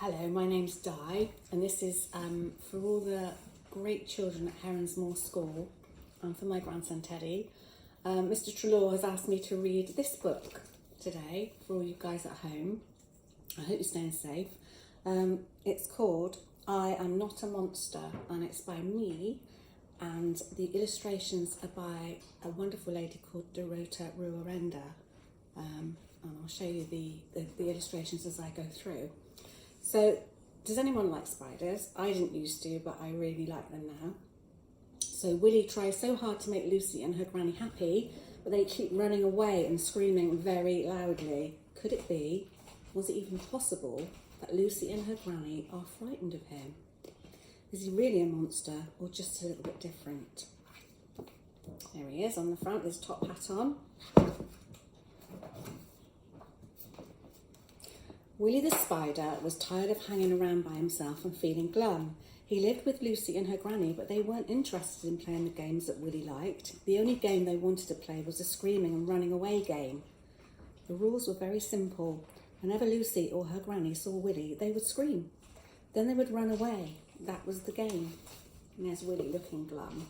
Hello, my name's Di, and this is for all the great children at Heronsmore School and for my grandson Teddy. Mr. Trelaw has asked me to read this book today for all you guys at home. I hope you're staying safe. It's called I Am Not a Monster, and it's by me, and the illustrations are by a wonderful lady called Dorota Rewerenda. And I'll show you the illustrations as I go through. So, does anyone like spiders? I didn't used to, but I really like them now. So Willie tries so hard to make Lucy and her granny happy, but they keep running away and screaming very loudly. Could it be, was it even possible, that Lucy and her granny are frightened of him? Is he really a monster, or just a little bit different? There he is on the front, his top hat on. Willie the spider was tired of hanging around by himself and feeling glum. He lived with Lucy and her granny, but they weren't interested in playing the games that Willie liked. The only game they wanted to play was a screaming and running away game. The rules were very simple. Whenever Lucy or her granny saw Willie, they would scream. Then they would run away. That was the game. And there's Willie looking glum.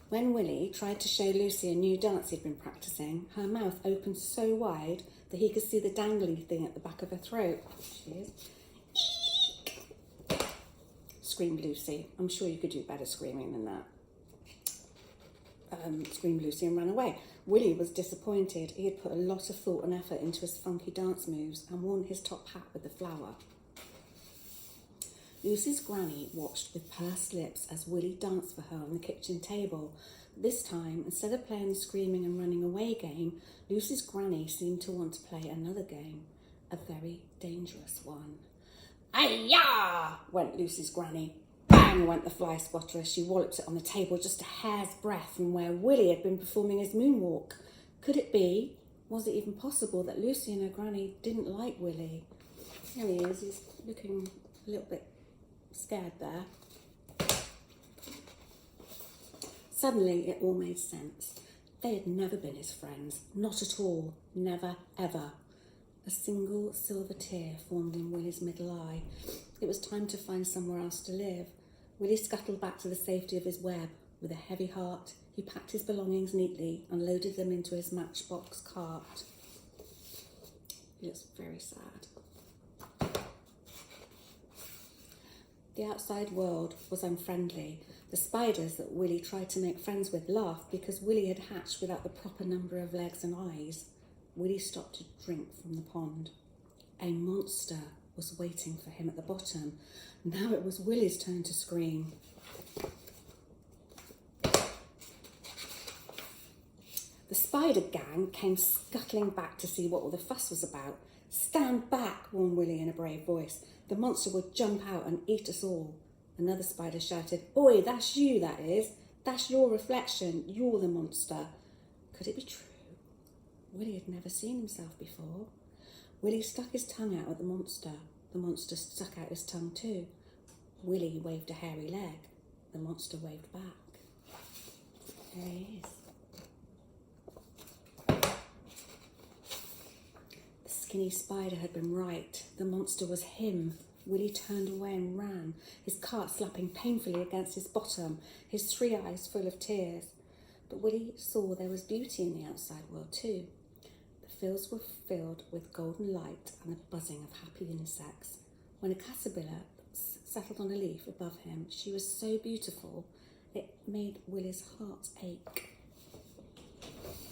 When Willie tried to show Lucy a new dance he'd been practicing, her mouth opened so wide that he could see the dangly thing at the back of her throat. She is. Eek! Screamed Lucy. I'm sure you could do better screaming than that. Screamed Lucy and ran away. Willie was disappointed. He had put a lot of thought and effort into his funky dance moves and worn his top hat with the flower. Lucy's granny watched with pursed lips as Willie danced for her on the kitchen table. This time, instead of playing the screaming and running away game, Lucy's granny seemed to want to play another game, a very dangerous one. "Ay-ya!" went Lucy's granny. Bang went the fly spotter as she walloped it on the table just a hair's breadth from where Willie had been performing his moonwalk. Could it be, was it even possible that Lucy and her granny didn't like Willie? There he is, he's looking a little bit scared there. Suddenly it all made sense. They had never been his friends, not at all, never ever. A single silver tear formed in Willie's middle eye. It was time to find somewhere else to live. Willie scuttled back to the safety of his web. With a heavy heart, he packed his belongings neatly and loaded them into his matchbox cart. He looks very sad. The outside world was unfriendly. The spiders that Willie tried to make friends with laughed because Willie had hatched without the proper number of legs and eyes. Willie stopped to drink from the pond. A monster was waiting for him at the bottom. Now it was Willie's turn to scream. The spider gang came scuttling back to see what all the fuss was about. "Stand back," warned Willie in a brave voice. "The monster will jump out and eat us all." Another spider shouted, "Oi, that's you, that is. That's your reflection. You're the monster." Could it be true? Willie had never seen himself before. Willie stuck his tongue out at the monster. The monster stuck out his tongue too. Willie waved a hairy leg. The monster waved back. There he is. The skinny spider had been right. The monster was him. Willie turned away and ran, his cart slapping painfully against his bottom, his 3 eyes full of tears. But Willie saw there was beauty in the outside world too. The fields were filled with golden light and the buzzing of happy insects. When a caterpillar settled on a leaf above him, she was so beautiful it made Willie's heart ache.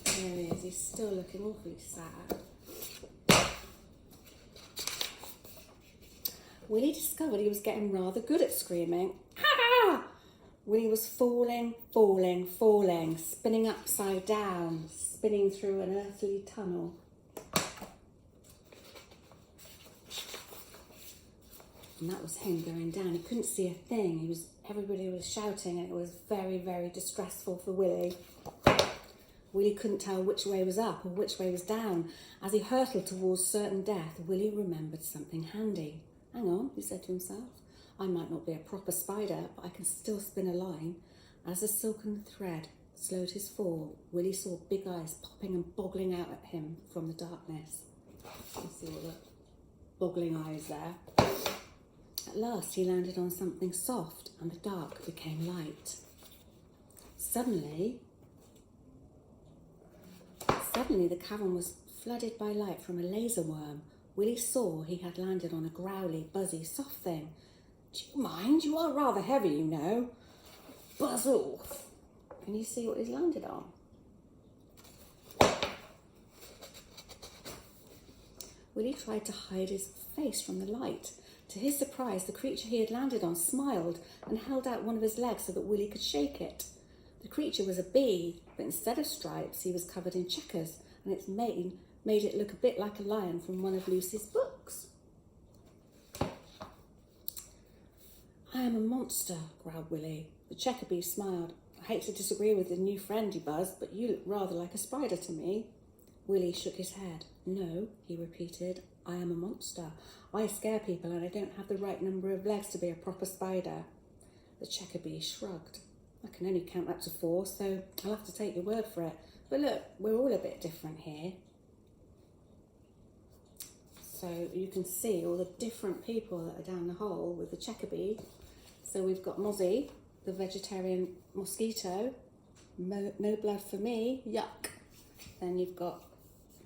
There he is, he's still looking awfully sad. Willie discovered he was getting rather good at screaming. Ah! Willie was falling, falling, falling, spinning upside down, spinning through an earthly tunnel. And that was him going down. He couldn't see a thing. Everybody was shouting, and it was very, very distressful for Willie. Willie couldn't tell which way was up or which way was down. As he hurtled towards certain death, Willie remembered something handy. "Hang on," he said to himself. "I might not be a proper spider, but I can still spin a line." As the silken thread slowed his fall, Willie saw big eyes popping and boggling out at him from the darkness. Let's see what boggling eyes there. At last he landed on something soft and the dark became light. Suddenly the cavern was flooded by light from a laser worm. Willie saw he had landed on a growly, buzzy, soft thing. Do you mind? You are rather heavy, you know. Buzz off. Can you see what he's landed on? Willie tried to hide his face from the light. To his surprise, the creature he had landed on smiled and held out one of his legs so that Willie could shake it. The creature was a bee, but instead of stripes, he was covered in checkers, and its mane made it look a bit like a lion from one of Lucy's books. I am a monster, growled Willie. The checker bee smiled. I hate to disagree with your new friend, he buzzed, but you look rather like a spider to me. Willie shook his head. No, he repeated, I am a monster. I scare people and I don't have the right number of legs to be a proper spider. The checker bee shrugged. I can only count up to 4, so I'll have to take your word for it. But look, we're all a bit different here. So you can see all the different people that are down the hole with the checker bee. So we've got Mozzie, the vegetarian mosquito. No blood for me, yuck. Then you've got,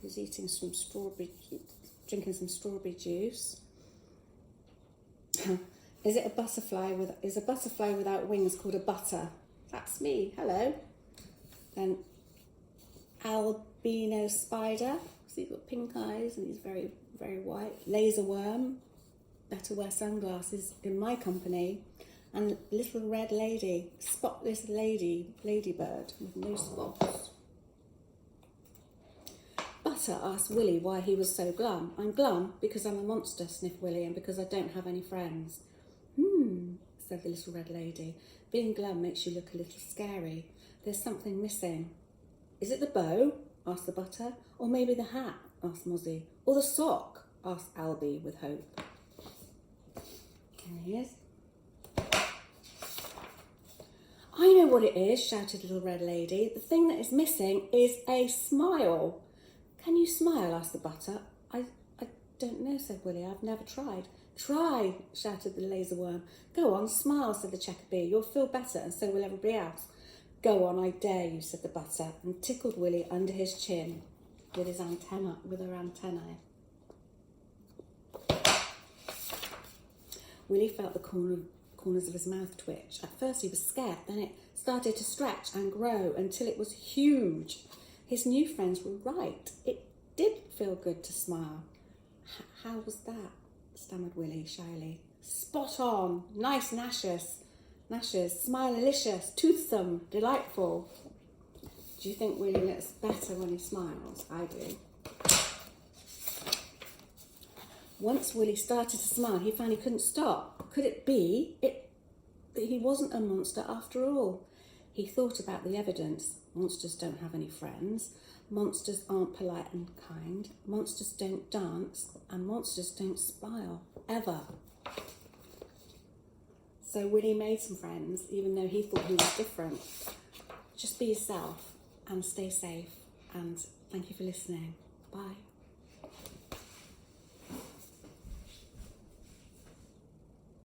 he's eating some strawberry, drinking some strawberry juice. Is a butterfly without wings called a butter? That's me, hello. Then albino spider, so he's got pink eyes and he's very, very white. Laser worm, better wear sunglasses in my company. And little red lady, spotless ladybird with no spots. Butter asked Willie why he was so glum. I'm glum because I'm a monster, sniffed Willie, and because I don't have any friends. Said the little red lady. Being glum makes you look a little scary. There's something missing. Is it the bow? Asked the butter. Or maybe the hat? Asked Mozzie. Or the sock? Asked Albie with hope. There he is. I know what it is, shouted little red lady. The thing that is missing is a smile. Can you smile? Asked the butter. I don't know, said Willie. I've never tried. Try, shouted the laser worm. Go on, smile, said the checker bee. You'll feel better, and so will everybody else. Go on, I dare you, said the butter, and tickled Willie under his chin with her antennae. Willie felt the corners of his mouth twitch. At first he was scared, then it started to stretch and grow until it was huge. His new friends were right. It did feel good to smile. How was that? Stammered Willie shyly. Spot on. Nice gnashes, smile-alicious, toothsome, delightful. Do you think Willie looks better when he smiles? I do. Once Willie started to smile, he found he couldn't stop. Could it be that he wasn't a monster after all? He thought about the evidence. Monsters don't have any friends. Monsters aren't polite and kind. Monsters don't dance. And monsters don't smile, ever. So Willie made some friends, even though he thought he was different. Just be yourself and stay safe. And thank you for listening. Bye.